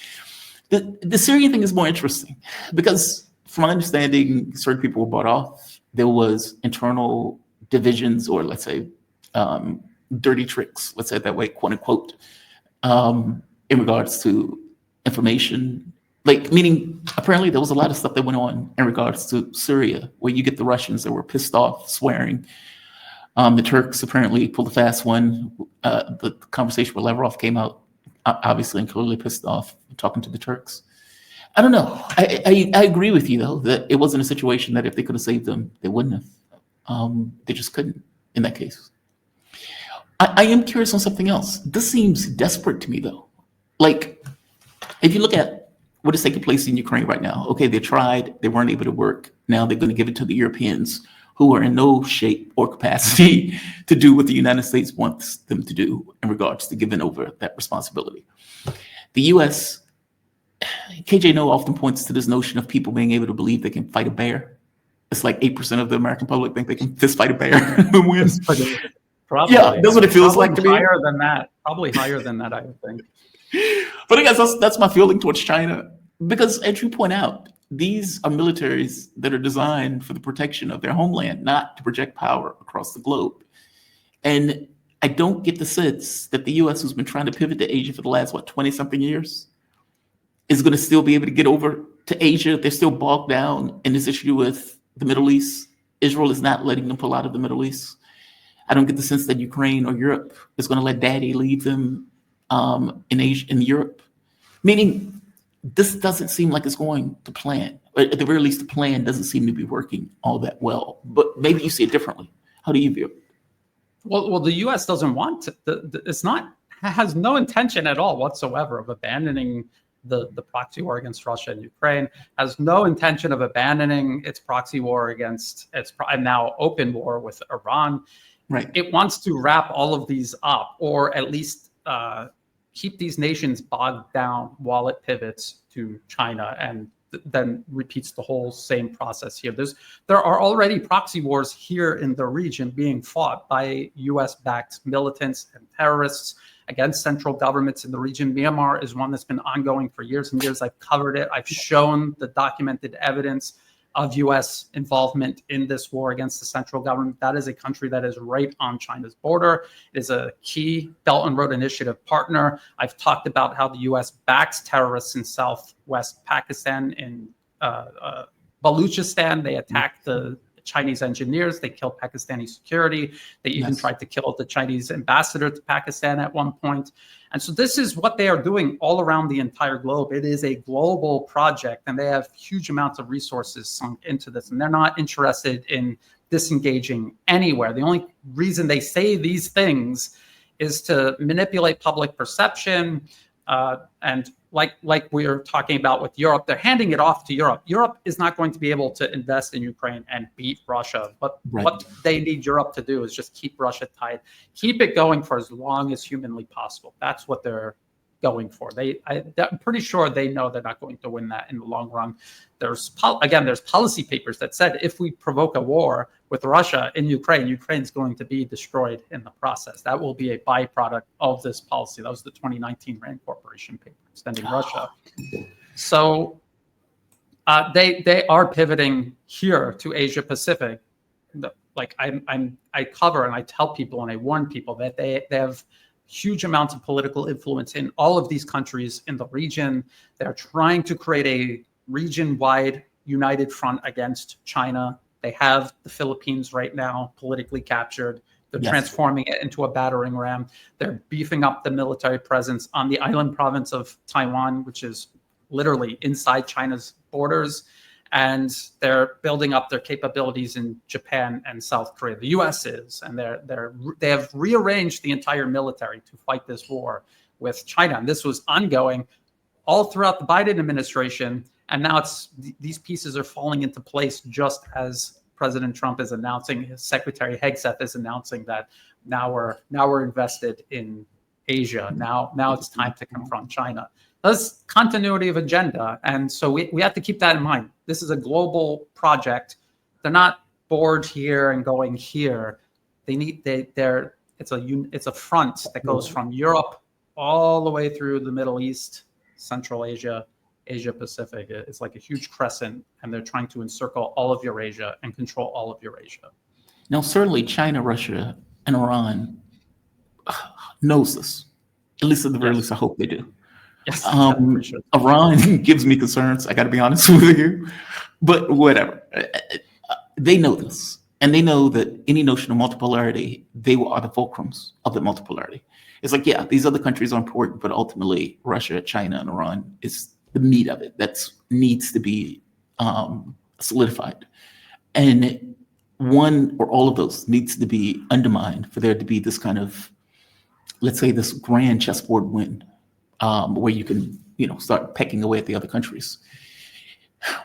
The Syrian thing is more interesting because, from my understanding, certain people were bought off. There was internal divisions, or let's say dirty tricks, let's say it that way, quote unquote, in regards to information. Like, meaning, apparently there was a lot of stuff that went on in regards to Syria, where you get the Russians that were pissed off, swearing. The Turks apparently pulled a fast one. The conversation with Lavrov came out obviously and clearly pissed off talking to the Turks. I don't know. I agree with you, though, that it wasn't a situation that if they could have saved them, they wouldn't have. They just couldn't in that case. I am curious on something else. This seems desperate to me, though. Like, if you look at what is taking place in Ukraine right now, okay, they tried, they weren't able to work. Now they're going to give it to the Europeans, who are in no shape or capacity to do what the United States wants them to do in regards to giving over that responsibility. The U.S., KJ No often points to this notion of people being able to believe they can fight a bear. It's like 8% of the American public think they can fist fight a bear and win. Probably. Yeah, that's what it feels like to me. Higher than that. Probably higher than that, I would think. But I guess that's my feeling towards China. Because as you point out, these are militaries that are designed for the protection of their homeland, not to project power across the globe. And I don't get the sense that the U.S., who's been trying to pivot to Asia for the last, 20-something years, is going to still be able to get over to Asia. They're still bogged down in this issue with the Middle East. Israel is not letting them pull out of the Middle East. I don't get the sense that Ukraine or Europe is going to let daddy leave them in Asia, in Europe. Meaning, this doesn't seem like it's going to plan. At the very least, the plan doesn't seem to be working all that well. But maybe you see it differently. How do you view it? Well, the U.S. doesn't want to. Has no intention at all whatsoever of abandoning the proxy war against Russia and Ukraine. Has no intention of abandoning its proxy war against and now open war with Iran. Right. It wants to wrap all of these up, or at least keep these nations bogged down while it pivots to China and then repeats the whole same process here. There are already proxy wars here in the region being fought by US-backed militants and terrorists against central governments in the region. Myanmar is one that's been ongoing for years and years. I've covered it. I've shown the documented evidence of US involvement in this war against the central government. That is a country that is right on China's border. It is a key Belt and Road Initiative partner. I've talked about how the US backs terrorists in southwest Pakistan, in Baluchistan. They attacked the Chinese engineers. They killed Pakistani security. They even tried to kill the Chinese ambassador to Pakistan at one point. And so this is what they are doing all around the entire globe. It is a global project, and they have huge amounts of resources sunk into this, and they're not interested in disengaging anywhere. The only reason they say these things is to manipulate public perception, and like we were talking about with Europe, they're handing it off to Europe. Europe is not going to be able to invest in Ukraine and beat Russia. But what they need Europe to do is just keep Russia tied, keep it going for as long as humanly possible. That's what they're going for. I'm pretty sure they know they're not going to win that in the long run. There's policy papers that said if we provoke a war with Russia in Ukraine, Ukraine's going to be destroyed in the process. That will be a byproduct of this policy. That was the 2019 Rand Corporation paper extending Russia. So they are pivoting here to Asia Pacific. Like I cover and I tell people and I warn people that they have huge amounts of political influence in all of these countries in the region. They're trying to create a region-wide united front against China. They have the Philippines right now politically captured. They're transforming it into a battering ram. They're beefing up the military presence on the island province of Taiwan, which is literally inside China's borders. And they're building up their capabilities in Japan and South Korea. The U.S. is, and they have rearranged the entire military to fight this war with China. And this was ongoing all throughout the Biden administration. And now these pieces are falling into place just as President Trump is announcing. His Secretary Hegseth is announcing that now we're invested in Asia. Now it's time to confront China. That's continuity of agenda, and so we have to keep that in mind. This is a global project. They're not bored here and going here. It's a front that goes from Europe all the way through the Middle East, Central Asia, Asia Pacific. It's like a huge crescent, and they're trying to encircle all of Eurasia and control all of Eurasia. Now, certainly China, Russia, and Iran knows this. At least at the very least, I hope they do. Yes, sure. Iran gives me concerns. I got to be honest with you, but whatever. They know this, and they know that any notion of multipolarity, they are the fulcrums of the multipolarity. It's like, yeah, these other countries are important, but ultimately Russia, China, and Iran is the meat of it. That needs to be solidified. And one or all of those needs to be undermined for there to be this kind of, let's say, this grand chessboard win, where you can, start pecking away at the other countries.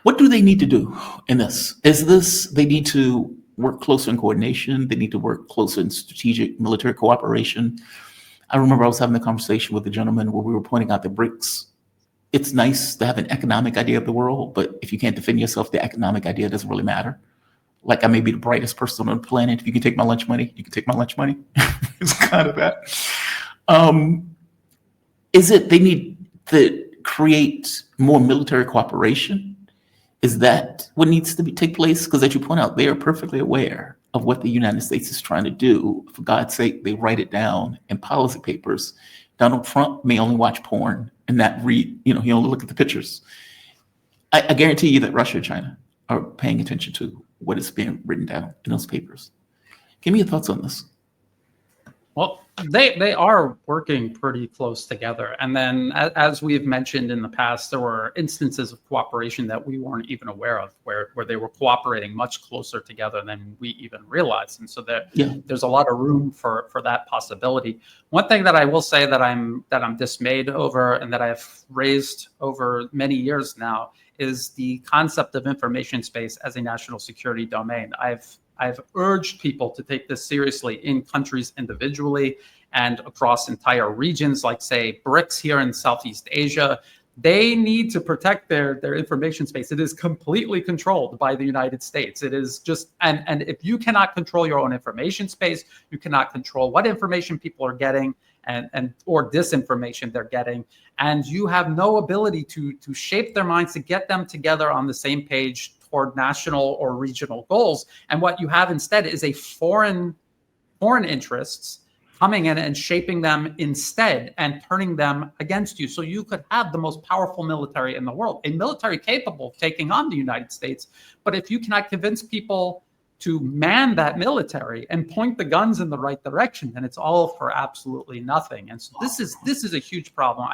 What do they need to do in this? They need to work closer in coordination. They need to work closer in strategic military cooperation. I remember I was having a conversation with a gentleman where we were pointing out the BRICS. It's nice to have an economic idea of the world, but if you can't defend yourself, the economic idea doesn't really matter. Like, I may be the brightest person on the planet. If you can take my lunch money, you can take my lunch money. It's kind of that. They need to create more military cooperation? Is that what needs to take place? Because as you point out, they are perfectly aware of what the United States is trying to do. For God's sake, they write it down in policy papers. Donald Trump may only watch porn and not read, he only look at the pictures. I guarantee you that Russia and China are paying attention to what is being written down in those papers. Give me your thoughts on this. Well, they are working pretty close together. And then, as we've mentioned in the past, there were instances of cooperation that we weren't even aware of, where they were cooperating much closer together than we even realized. And so there's a lot of room for that possibility. One thing that I will say that I'm dismayed over, and that I've raised over many years now, is the concept of information space as a national security domain. I've urged people to take this seriously in countries individually and across entire regions, like, say, BRICS here in Southeast Asia. They need to protect their information space. It is completely controlled by the United States. It is just, and if you cannot control your own information space, you cannot control what information people are getting and or disinformation they're getting, and you have no ability to shape their minds, to get them together on the same page toward national or regional goals. And what you have instead is a foreign interests coming in and shaping them instead and turning them against you. So you could have the most powerful military in the world, a military capable of taking on the United States. But if you cannot convince people to man that military and point the guns in the right direction, then it's all for absolutely nothing. And so this is a huge problem.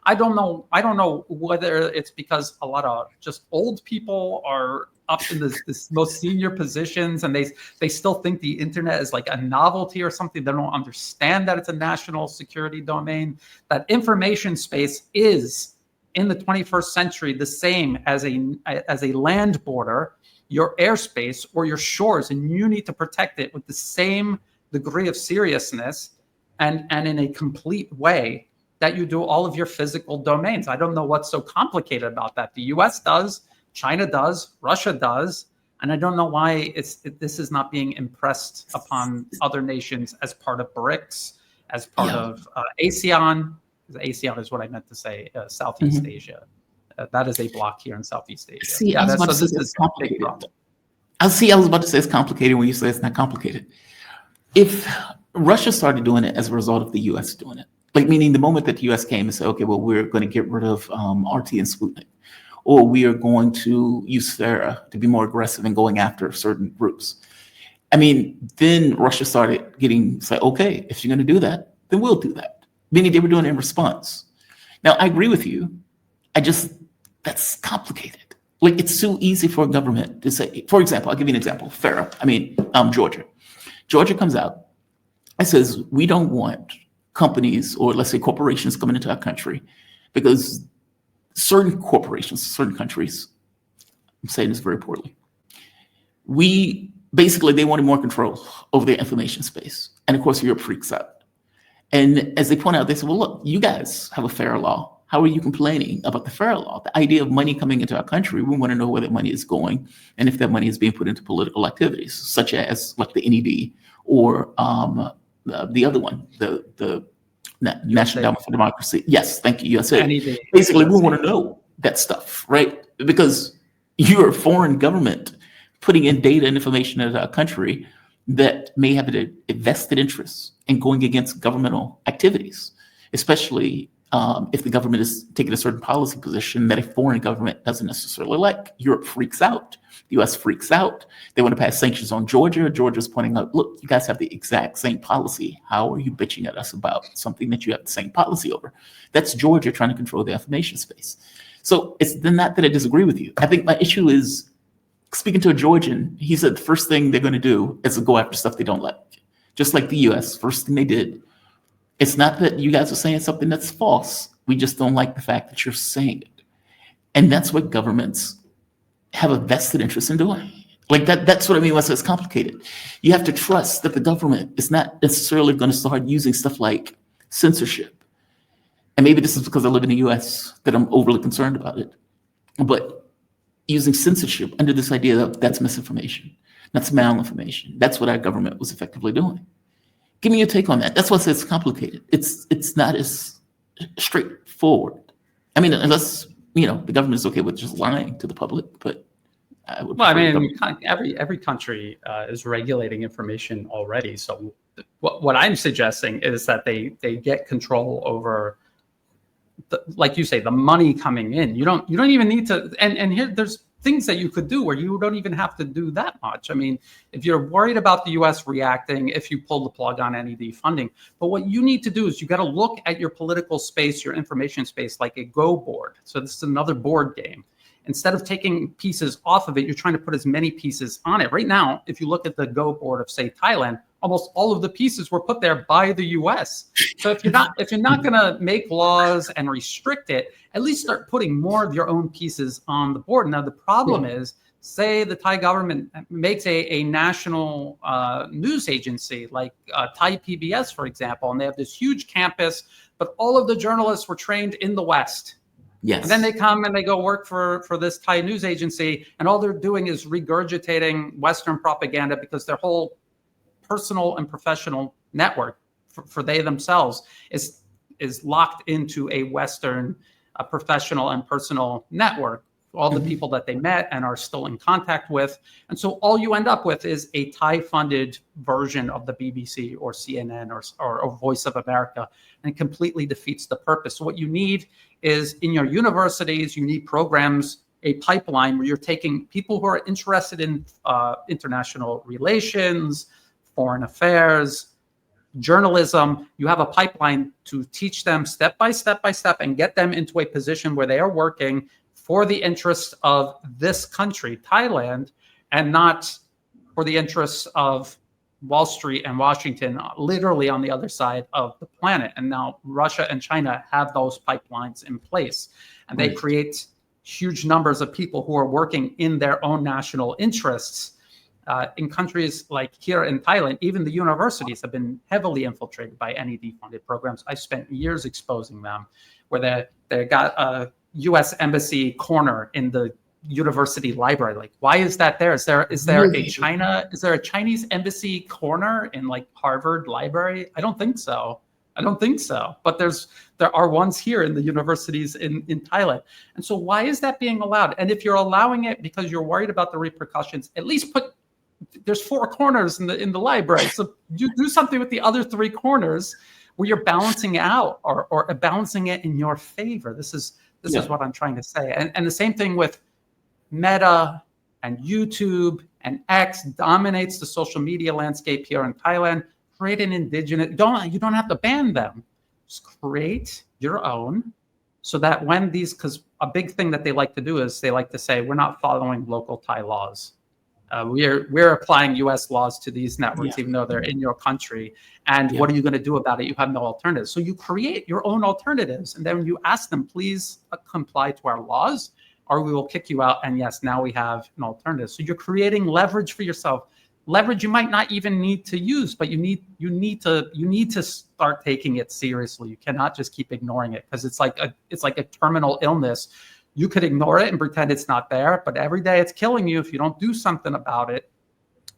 I don't know whether it's because a lot of just old people are up in this most senior positions, and they still think the internet is like a novelty or something. They don't understand that it's a national security domain, that information space is in the 21st century the same as a land border, your airspace or your shores, and you need to protect it with the same degree of seriousness and in a complete way that you do all of your physical domains. I don't know what's so complicated about that. The US does, China does, Russia does, and I don't know why this is not being impressed upon other nations as part of BRICS, as part of ASEAN. ASEAN is what I meant to say, Southeast Asia. That is a block here in Southeast Asia. See, I was about to say it's complicated. I was about to say it's complicated when you say it's not complicated. If Russia started doing it as a result of the U.S. doing it, like, meaning the moment that the U.S. came and said, okay, well, we're going to get rid of RT and Sputnik, or we are going to use FARA to be more aggressive in going after certain groups. I mean, then Russia started say, okay, if you're going to do that, then we'll do that. Meaning they were doing it in response. Now, I agree with you. That's complicated. Like, it's so easy for a government to say, for example, I'll give you an example. FARA, Georgia. Georgia comes out and says, we don't want companies, or let's say corporations, coming into our country, because certain corporations, certain countries, I'm saying this very poorly, they wanted more control over their information space. And of course, Europe freaks out. And as they point out, they say, well, look, you guys have a FARA law. How are you complaining about the FARA law? The idea of money coming into our country, we want to know where that money is going and if that money is being put into political activities, such as like the NED or the other one, the National Endowment for Democracy. Yes, thank you, USA. NED. Basically, we want to know that stuff, right? Because you're a foreign government putting in data and information into our country that may have a vested interest in going against governmental activities, especially if the government is taking a certain policy position that a foreign government doesn't necessarily like. Europe freaks out. The U.S. freaks out. They want to pass sanctions on Georgia. Georgia's pointing out, look, you guys have the exact same policy. How are you bitching at us about something that you have the same policy over? That's Georgia trying to control the information space. So it's not that I disagree with you. I think my issue is, speaking to a Georgian, he said the first thing they're going to do is go after stuff they don't like. Just like the U.S., first thing they did. It's not that you guys are saying something that's false. We just don't like the fact that you're saying it. And that's what governments have a vested interest in doing. Like that's what I mean when I say it's complicated. You have to trust that the government is not necessarily going to start using stuff like censorship. And maybe this is because I live in the US that I'm overly concerned about it. But using censorship under this idea that that's misinformation, that's malinformation. That's what our government was effectively doing. Give me your take on that. That's why I say it's complicated. It's not as straightforward. I mean, unless the government is okay with just lying to the public, but I would. Well, I mean, every country is regulating information already. So what I'm suggesting is that they get control over, like you say, the money coming in. You don't even need to. And here there's things that you could do where you don't even have to do that much. I mean, if you're worried about the U.S. reacting, if you pull the plug on any defunding, but what you need to do is you got to look at your political space, your information space, like a Go board. So this is another board game. Instead of taking pieces off of it, you're trying to put as many pieces on it. Right now, if you look at the Go board of, say, Thailand, almost all of the pieces were put there by the U.S. So if you're not going to make laws and restrict it, at least start putting more of your own pieces on the board. Now, the problem is, say the Thai government makes a national news agency like Thai PBS, for example, and they have this huge campus, but all of the journalists were trained in the West. Yes. And then they come and they go work for this Thai news agency, and all they're doing is regurgitating Western propaganda because their whole personal and professional network for they themselves is locked into a Western professional and personal network. All the people that they met and are still in contact with. And so all you end up with is a Thai-funded version of the BBC or CNN or Voice of America, and it completely defeats the purpose. So what you need is, in your universities, you need programs, a pipeline where you're taking people who are interested in international relations, foreign affairs, journalism. You have a pipeline to teach them step by step and get them into a position where they are working for the interests of this country, Thailand, and not for the interests of Wall Street and Washington, literally on the other side of the planet. And now Russia and China have those pipelines in place, and they create huge numbers of people who are working in their own national interests. In countries like here in Thailand, even the universities have been heavily infiltrated by any defunded programs. I spent years exposing them, where they got a U.S. embassy corner in the university library. Like, why is that there? Is there a Chinese embassy corner in like Harvard library? I don't think so. But there are ones here in the universities in Thailand. And so why is that being allowed? And if you're allowing it because you're worried about the repercussions, at least there's 4 corners in the library. So you do something with the other 3 corners where you're balancing it out or balancing it in your favor. This is what I'm trying to say. And the same thing with Meta and YouTube and X dominates the social media landscape here in Thailand. Create an indigenous, you don't have to ban them. Just create your own, so that when because a big thing that they like to do is they like to say, we're not following local Thai laws. We're applying U.S. laws to these networks, even though they're in your country. And what are you going to do about it? You have no alternatives. So you create your own alternatives. And then you ask them, please comply to our laws, or we will kick you out. And yes, now we have an alternative. So you're creating leverage for yourself. Leverage you might not even need to use, but you need to start taking it seriously. You cannot just keep ignoring it, because it's like a terminal illness. You could ignore it and pretend it's not there, but every day it's killing you. If you don't do something about it,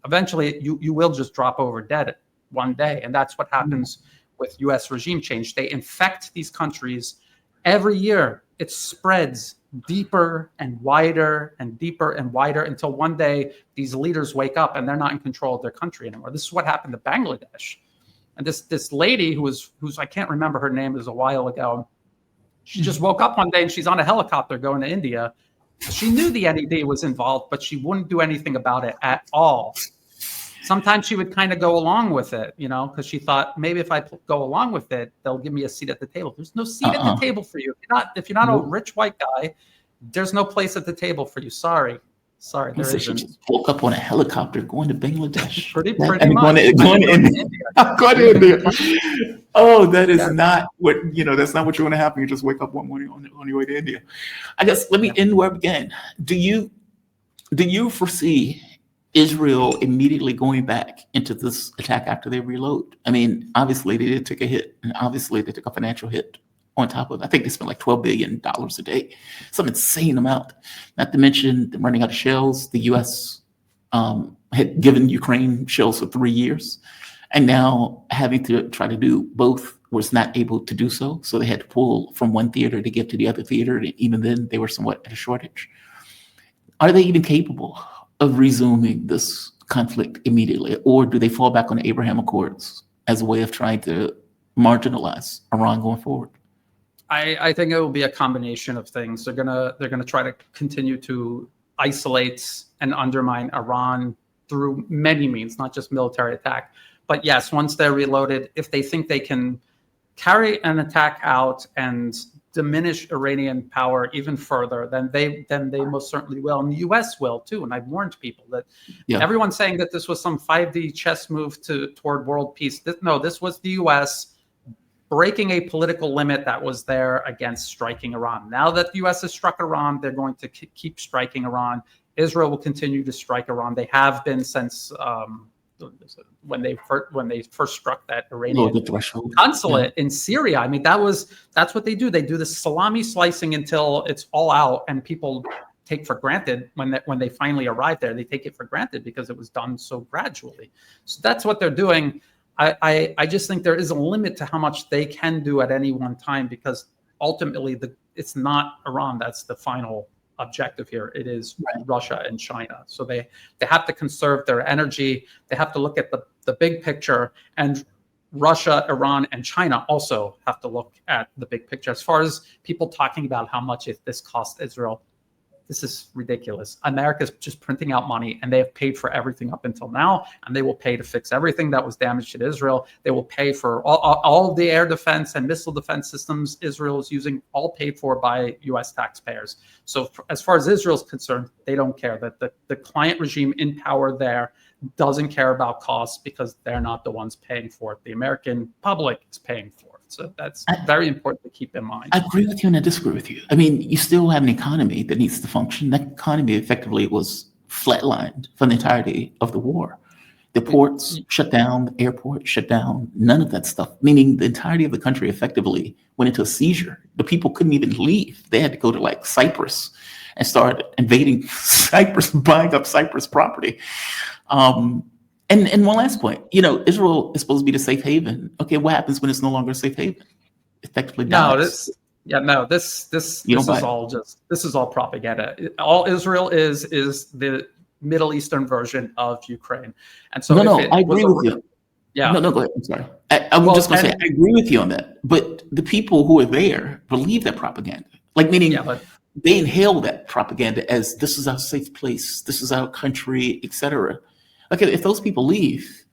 eventually you will just drop over dead one day. And that's what happens with U.S. regime change. They infect these countries every year. It spreads deeper and wider and deeper and wider until one day these leaders wake up and they're not in control of their country anymore. This is what happened to Bangladesh. And this lady who's I can't remember her name, it was a while ago. She just woke up one day and she's on a helicopter going to India. She knew the NED was involved, but she wouldn't do anything about it at all. Sometimes she would kind of go along with it, because she thought maybe if I go along with it, they'll give me a seat at the table. There's no seat at the table for you. If you're not a rich white guy, there's no place at the table for you. Sorry, there isn't. She just woke up on a helicopter going to Bangladesh. Pretty much. Going to India. Going to India. Oh, that is not what, that's not what you want to happen. You just wake up one morning on your way to India. I guess let me end where I began. Do you foresee Israel immediately going back into this attack after they reload? I mean, obviously they did take a hit, and obviously they took a financial hit on top of it. I think they spent like $12 billion a day, some insane amount. Not to mention them running out of shells. The U.S. Had given Ukraine shells for 3 years, and now having to try to do both was not able to do so. So they had to pull from one theater to give to the other theater, and even then they were somewhat at a shortage. Are they even capable of resuming this conflict immediately, or do they fall back on the Abraham Accords as a way of trying to marginalize Iran going forward? I think it will be a combination of things. They're gonna try to continue to isolate and undermine Iran through many means, not just military attack. But yes, once they're reloaded, if they think they can carry an attack out and diminish Iranian power even further, then they most certainly will, and the U.S. will too. And I've warned people that everyone's saying that this was some 5D chess move toward world peace. This was the U.S. breaking a political limit that was there against striking Iran. Now that the U.S. has struck Iran, they're going to keep striking Iran. Israel will continue to strike Iran. They have been since when they first struck that Iranian consulate in Syria. I mean, that's what they do. They do the salami slicing until it's all out, and people take for granted when they finally arrive there. They take it for granted because it was done so gradually. So that's what they're doing. I just think there is a limit to how much they can do at any one time, because ultimately it's not Iran that's the final objective here. It is Russia and China. So they have to conserve their energy. They have to look at the big picture, and Russia, Iran, and China also have to look at the big picture. As far as people talking about how much this cost Israel, this is ridiculous. America's just printing out money, and they have paid for everything up until now, and they will pay to fix everything that was damaged in Israel. They will pay for all the air defense and missile defense systems Israel is using, all paid for by U.S. taxpayers. So as far as Israel's concerned, they don't care. That the client regime in power there doesn't care about costs, because they're not the ones paying for it. The American public is paying for it. So that's very important to keep in mind. I agree with you and I disagree with you. I mean, you still have an economy that needs to function. That economy effectively was flatlined for the entirety of the war. The ports shut down, the airport shut down, none of that stuff, meaning the entirety of the country effectively went into a seizure. The people couldn't even leave. They had to go to like Cyprus and start invading Cyprus, buying up Cyprus property. And one last point, Israel is supposed to be the safe haven. Okay, what happens when it's no longer a safe haven? Effectively dies. This is all propaganda. All Israel is the Middle Eastern version of Ukraine. And so I agree with you. Yeah. No, go ahead. I'm sorry. I'm just going to say I agree with you on that. But the people who are there believe that propaganda. Meaning they inhale that propaganda as this is our safe place, this is our country, etc. Okay, if those people leave,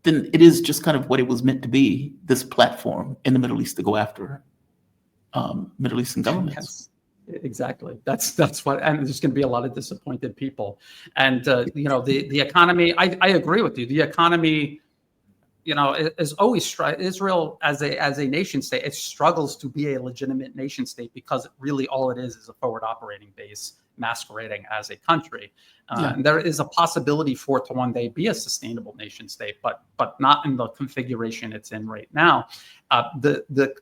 then it is just kind of what it was meant to be, this platform in the Middle East to go after Middle Eastern governments. Yes, exactly. That's what, and there's going to be a lot of disappointed people. And, the economy, I agree with you. The economy, is always, Israel as a nation state, it struggles to be a legitimate nation state, because really all it is a forward operating base masquerading as a country. And there is a possibility for it to one day be a sustainable nation state, but not in the configuration it's in right now. The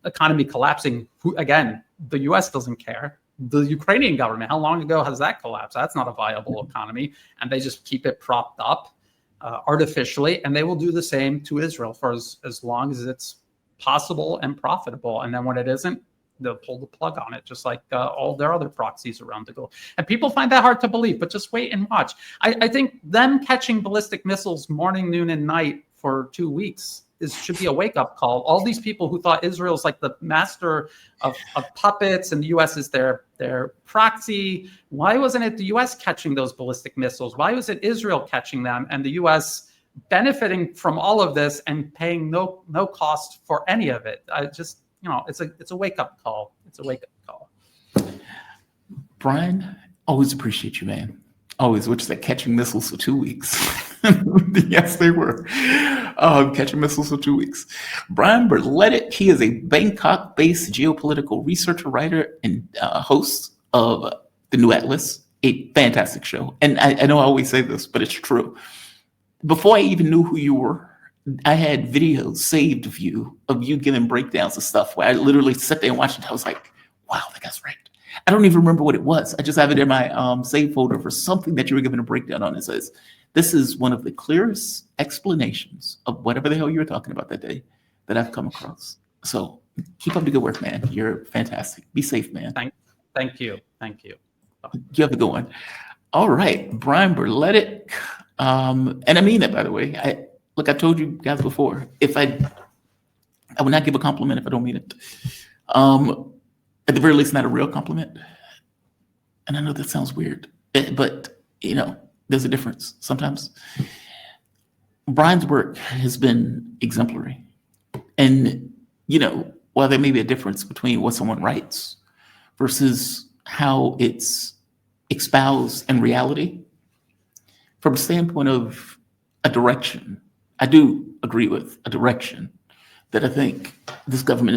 economy collapsing, again, the U.S. doesn't care. The Ukrainian government, how long ago has that collapsed? That's not a viable economy, and they just keep it propped up artificially, and they will do the same to Israel for as long as it's possible and profitable. And then when it isn't, they'll pull the plug on it, just like all their other proxies around the globe. And people find that hard to believe, but just wait and watch. I think them catching ballistic missiles morning, noon, and night for 2 weeks should be a wake-up call. All these people who thought Israel's like the master of puppets and the U.S. is their proxy. Why wasn't it the U.S. catching those ballistic missiles? Why was it Israel catching them and the U.S. benefiting from all of this and paying no cost for any of it? I just, it's a wake-up call. It's a wake-up call. Brian, always appreciate you, man. Always, which is like catching missiles for 2 weeks. Yes, they were. Catching missiles for 2 weeks. Brian Berletic, he is a Bangkok-based geopolitical researcher, writer, and host of The New Atlas, a fantastic show. And I know I always say this, but it's true. Before I even knew who you were, I had videos saved of you giving breakdowns of stuff where I literally sat there and watched it. I was like, wow, that guy's right. I don't even remember what it was. I just have it in my save folder for something that you were giving a breakdown on. It says, this is one of the clearest explanations of whatever the hell you were talking about that day that I've come across. So keep up the good work, man. You're fantastic. Be safe, man. Thank you. You have a good one. All right, Brian Berletic. And I mean that, by the way. I told you guys before, I would not give a compliment if I don't mean it. At the very least, not a real compliment. And I know that sounds weird, but there's a difference sometimes. Brian's work has been exemplary. And, while there may be a difference between what someone writes versus how it's espoused in reality, from a standpoint of a direction, I do agree with a direction that I think this government is